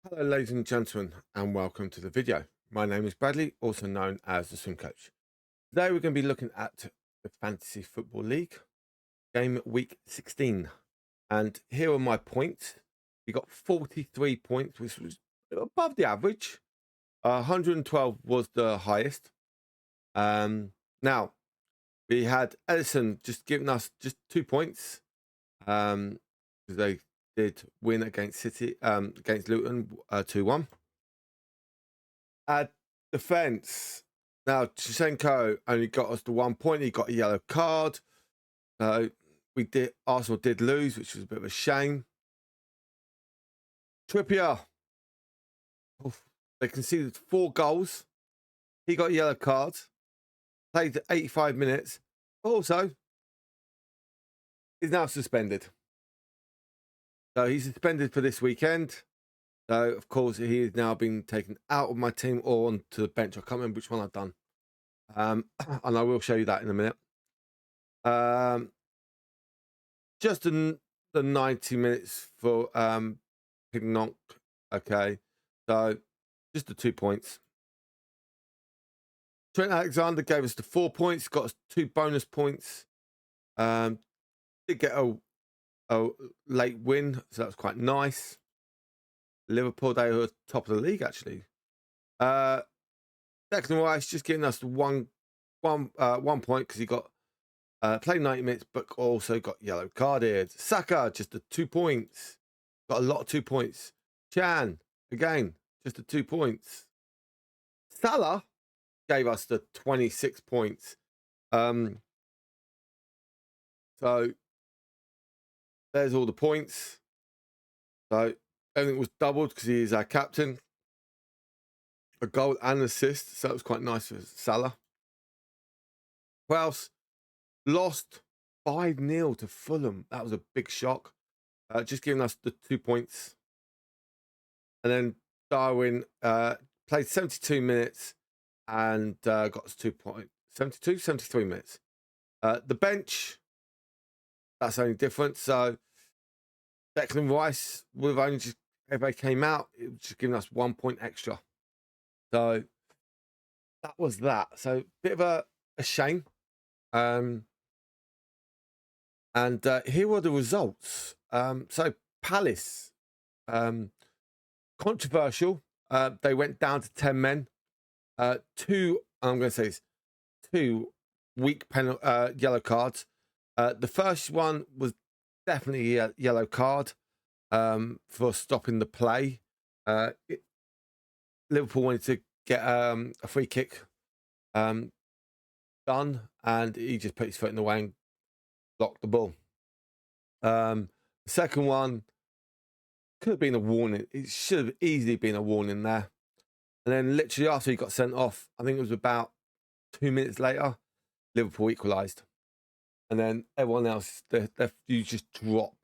Hello ladies and gentlemen, and welcome to the video. My name is Bradley, also known as the Swim Coach. Today we're going to be looking at the Fantasy Football League game week 16, and here are my points. We got 43 points, which was above the average. 112 was the highest. Now we had Edison just giving us just 2 points, because they did win against City, against Luton, 2-1. At defence, now Shevchenko only got us to 1 point. He got a yellow card. Arsenal did lose, which was a bit of a shame. Trippier, they conceded 4 goals. He got a yellow card. Played 85 minutes. Also, is now suspended. So he's suspended for this weekend. So, of course, he is now being taken out of my team or onto the bench. I can't remember which one I've done. And I will show you that in a minute. Just the 90 minutes for Pignonk. Okay. So, just the 2 points. Trent Alexander gave us the 4 points, got us 2 bonus points. Did get a late win, so that was quite nice. Liverpool, they were top of the league, actually. Declan Rice just giving us one point because he got played 90 minutes, but also got yellow carded. Saka, just the 2 points. Got a lot of 2 points. Chan, again, just the 2 points. Salah gave us the 26 points. So there's all the points. So everything was doubled because he is our captain. A goal and assist, so that was quite nice for Salah. Who else? Lost 5-0 to Fulham. That was a big shock. Just giving us the 2 points. And then Darwin played 72 minutes and got us 2 points. 72, 73 minutes. The bench, that's only different. So Declan Rice would have only just, if they came out, it was just giving us 1 point extra. So that was that. So bit of a shame. And here were the results. So Palace, controversial. They went down to 10 men. I'm going to say this, 2 weak yellow cards. The first one was definitely a yellow card for stopping the play. Liverpool wanted to get a free kick done, and he just put his foot in the way and blocked the ball. The second one could have been a warning. It should have easily been a warning there. And then literally after he got sent off, I think it was about 2 minutes later, Liverpool equalised. And then everyone else, you just drop.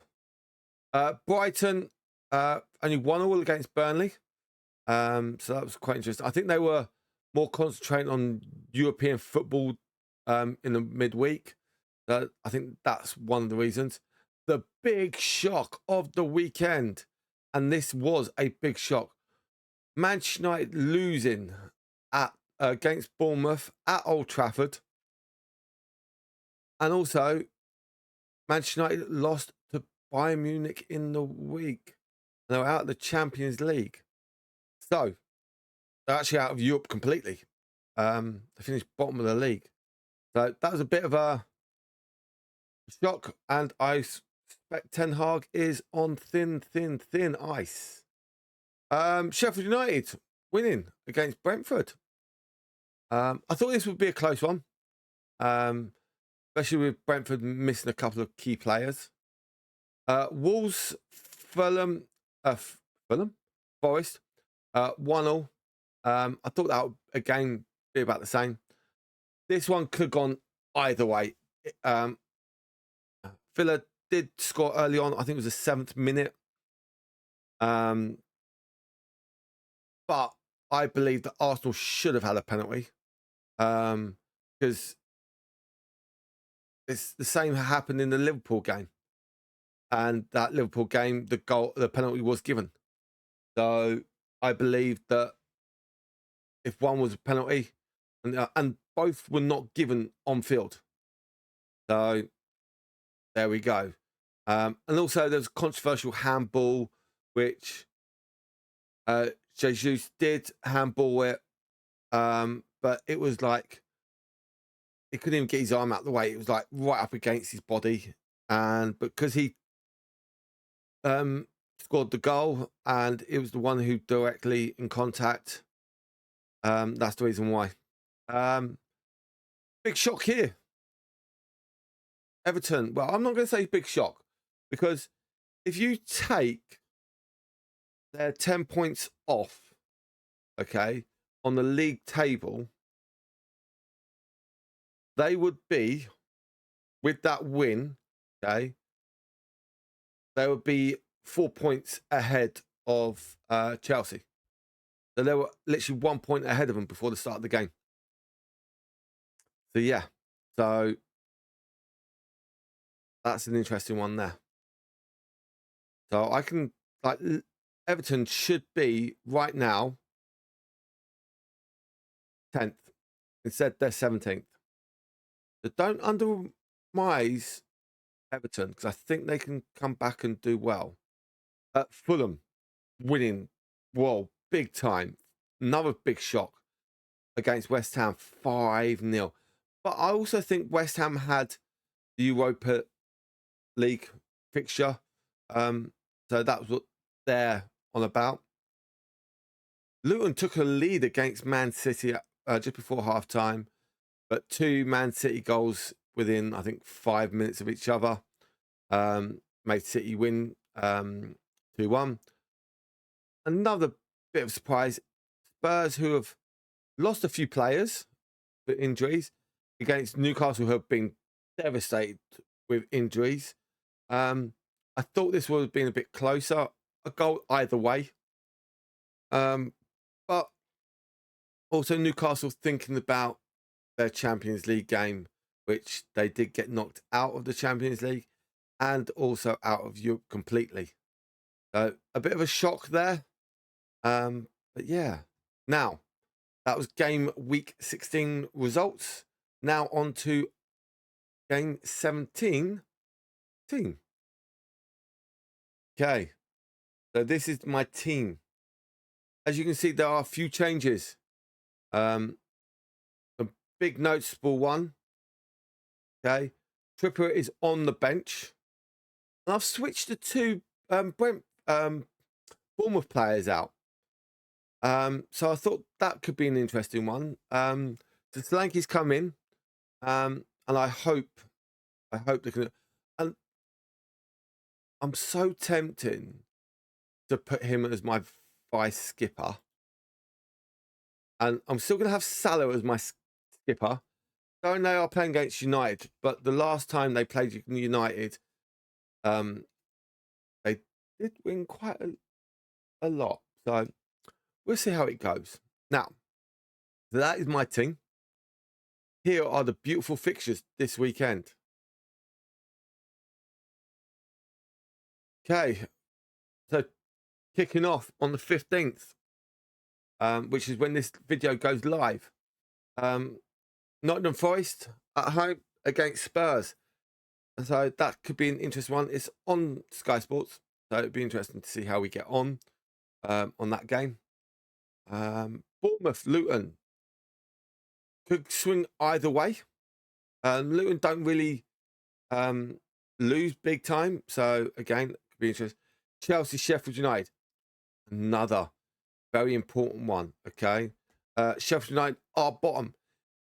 Brighton only 1-1 against Burnley. So that was quite interesting. I think they were more concentrating on European football in the midweek. I think that's one of the reasons. The big shock of the weekend, and this was a big shock, Manchester United losing against Bournemouth at Old Trafford. And also, Manchester United lost to Bayern Munich in the week. They were out of the Champions League. So, they're actually out of Europe completely. They finished bottom of the league. So, that was a bit of a shock. And I suspect Ten Hag is on thin ice. Sheffield United winning against Brentford. I thought this would be a close one. Especially with Brentford missing a couple of key players. Wolves, Fulham, Forest, 1-1. I thought that would again be about the same. This one could have gone either way. Villa did score early on. I think it was the 7th minute. But I believe that Arsenal should have had a penalty. Because it's the same happened in the Liverpool game. And that Liverpool game, the penalty was given. So I believe that if one was a penalty, and both were not given on field. So there we go. And also there's a controversial handball, which Jesus did handball it, but it was like he couldn't even get his arm out of the way. It was like right up against his body, and because he scored the goal and it was the one who directly in contact, that's the reason why. Big shock here. Everton. Well, I'm not going to say big shock, because if you take their 10 points off, okay, on the league table, they would be, with that win, okay, they would be 4 points ahead of Chelsea. So they were literally 1 point ahead of them before the start of the game. So yeah, so that's an interesting one there. So I can, like, Everton should be right now 10th. Instead, they're 17th. So don't undermine Everton, because I think they can come back and do well. Fulham winning, whoa, big time. Another big shock against West Ham, 5-0. But I also think West Ham had the Europa League fixture. So that was what they're on about. Luton took a lead against Man City just before half time, but 2 Man City goals within, I think, 5 minutes of each other made City win 2-1. Another bit of surprise, Spurs, who have lost a few players for injuries, against Newcastle, who have been devastated with injuries. I thought this would have been a bit closer, a goal either way. But also Newcastle thinking about their Champions League game, which they did get knocked out of the Champions League and also out of Europe completely. So a bit of a shock there. But yeah, now that was game week 16 results. Now on to game 17 team. Okay, so this is my team. As you can see, there are a few changes. A big noticeable one. Okay, Tripper is on the bench. And I've switched the 2 Bournemouth players out. So I thought that could be an interesting one. So Solanke's come in, and I hope they can. And I'm so tempted to put him as my vice skipper, and I'm still going to have Salah as my skipper. Knowing they are playing against United, but the last time they played United, they did win quite a lot. So we'll see how it goes. Now, that is my team. Here are the beautiful fixtures this weekend. Okay, so kicking off on the 15th, which is when this video goes live. Nottingham Forest at home against Spurs. So that could be an interesting one. It's on Sky Sports, so it'd be interesting to see how we get on that game. Bournemouth, Luton could swing either way. Luton don't really lose big time, so again, could be interesting. Chelsea, Sheffield United, another very important one. Okay, Sheffield United are bottom.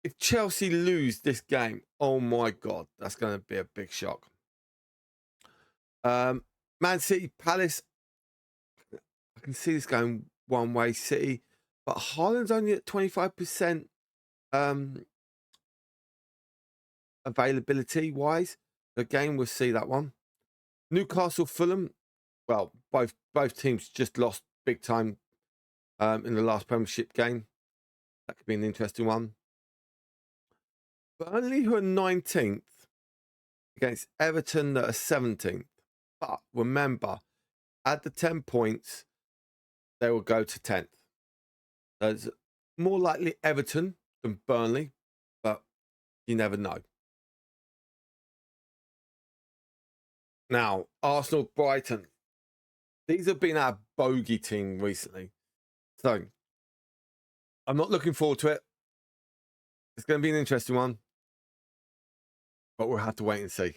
If Chelsea lose this game, oh my God, that's going to be a big shock. Man City, Palace, I can see this going one way, City, but Haaland's only at 25% availability wise. Again, we'll see that one. Newcastle, Fulham, well, both teams just lost big time in the last Premiership game. That could be an interesting one. Burnley, who are 19th, against Everton, that are 17th. But remember, add the 10 points. they will go to 10th. There's more likely Everton than Burnley, but you never know. Now, Arsenal, Brighton. These have been our bogey team recently. So I'm not looking forward to it. It's going to be an interesting one, but we'll have to wait and see.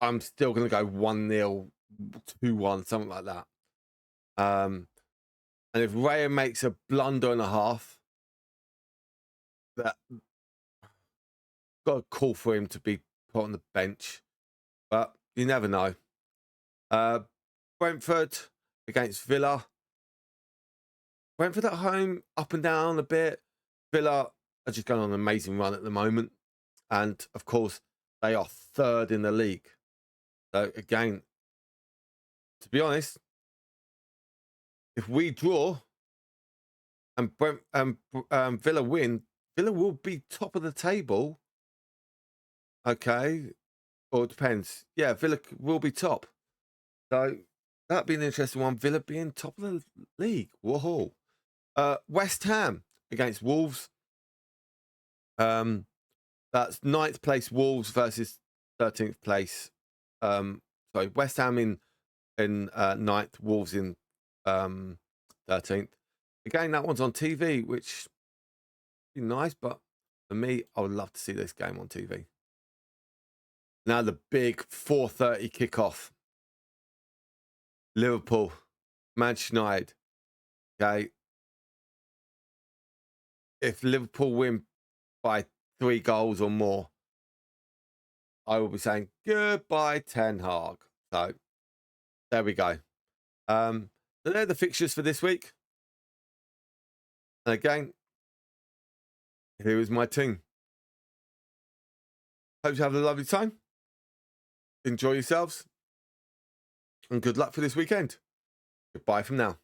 I'm still going to go 1-0, 2-1, something like that. And if Raya makes a blunder and a half, that got a call for him to be put on the bench, but you never know. Brentford against Villa. Brentford at home, up and down a bit. Villa are just going on an amazing run at the moment. And, of course, they are third in the league. So, again, to be honest, if we draw and Villa win, Villa will be top of the table. Okay. Or it depends. Yeah, Villa will be top. So, that'd be an interesting one. Villa being top of the league. Whoa. West Ham against Wolves. That's 9th place Wolves versus 13th place. Sorry, West Ham in 9th, Wolves in 13th. Again, that one's on TV, which would be nice, but for me, I would love to see this game on TV. Now the big 4:30 kickoff. Liverpool, Manchester United. Okay. If Liverpool win by 3 goals or more, I will be saying goodbye, Ten Hag. So there we go. So they're the fixtures for this week. And again, here is my team. Hope you have a lovely time. Enjoy yourselves. And good luck for this weekend. Goodbye from now.